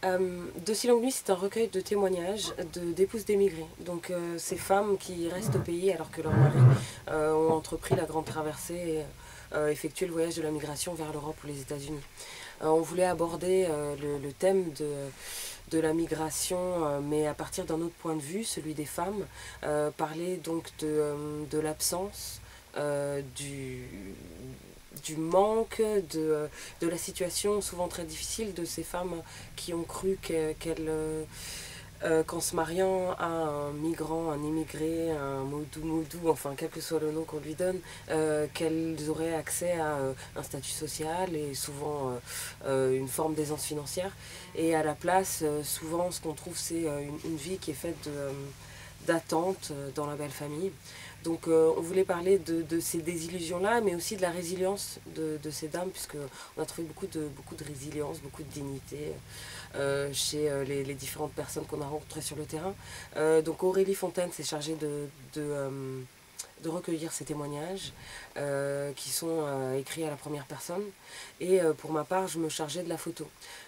De si longue nuit, c'est un recueil de témoignages d'épouses d'émigrés. Donc ces femmes qui restent au pays alors que leurs maris ont entrepris la grande traversée et effectué le voyage de la migration vers l'Europe ou les États-Unis. On voulait aborder le thème de la migration, mais à partir d'un autre point de vue, celui des femmes, parler donc de l'absence, du manque, de la situation souvent très difficile de ces femmes qui ont cru qu'en se mariant à un migrant, un immigré, un moudou, enfin quel que soit le nom qu'on lui donne, qu'elles auraient accès à un statut social et souvent une forme d'aisance financière. Et à la place, souvent ce qu'on trouve c'est une vie qui est faite d'attente dans la belle famille. Donc on voulait parler de ces désillusions-là, mais aussi de la résilience de ces dames, puisqu'on a trouvé beaucoup de résilience, beaucoup de dignité chez les différentes personnes qu'on a rencontrées sur le terrain. Donc Aurélie Fontaine s'est chargée de recueillir ces témoignages qui sont écrits à la première personne. Et pour ma part, je me chargeais de la photo.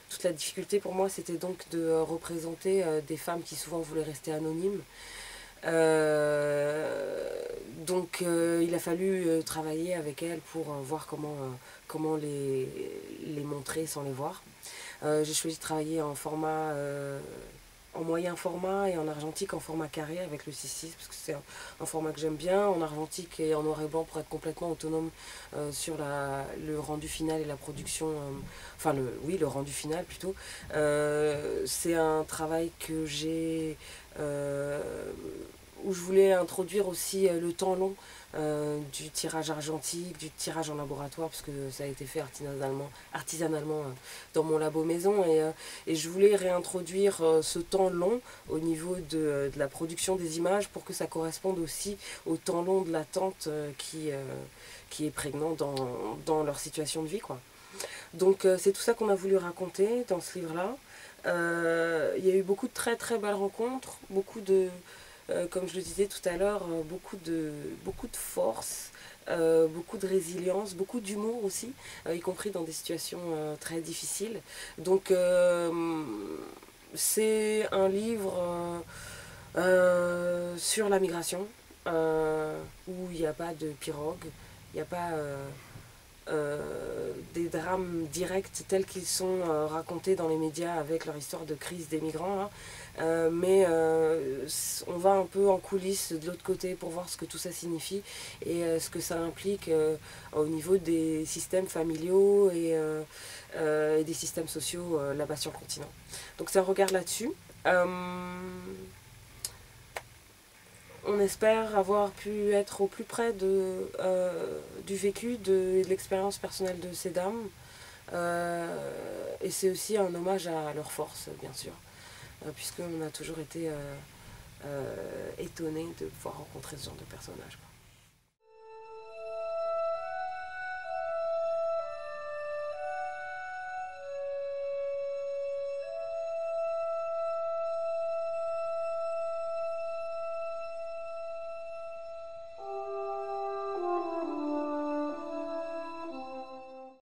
Toute la difficulté pour moi, c'était donc de représenter des femmes qui souvent voulaient rester anonymes. Donc il a fallu travailler avec elles pour voir comment les montrer sans les voir. J'ai choisi de travailler en format en moyen format et en argentique en format carré avec le 6:6 parce que c'est un format que j'aime bien, en argentique et en noir et blanc pour être complètement autonome sur le rendu final et la production, enfin le rendu final plutôt. C'est un travail que j'ai où je voulais introduire aussi le temps long du tirage argentique, du tirage en laboratoire, parce que ça a été fait artisanalement dans mon labo maison, et je voulais réintroduire ce temps long au niveau de la production des images pour que ça corresponde aussi au temps long de l'attente qui est prégnant dans leur situation de vie, quoi. Donc c'est tout ça qu'on a voulu raconter dans ce livre-là. Il y a eu beaucoup de très très belles rencontres, comme je le disais tout à l'heure, beaucoup de force, beaucoup de résilience, beaucoup d'humour aussi, y compris dans des situations très difficiles. Donc c'est un livre sur la migration, où il n'y a pas de pirogue, il n'y a pas des drames directs tels qu'ils sont racontés dans les médias avec leur histoire de crise des migrants, hein. Mais on va un peu en coulisses de l'autre côté pour voir ce que tout ça signifie et ce que ça implique au niveau des systèmes familiaux et des systèmes sociaux là-bas sur le continent. Donc c'est un regard là-dessus. On espère avoir pu être au plus près du vécu, de l'expérience personnelle de ces dames. Et c'est aussi un hommage à leur force, bien sûr, puisqu'on a toujours été étonnés de pouvoir rencontrer ce genre de personnages.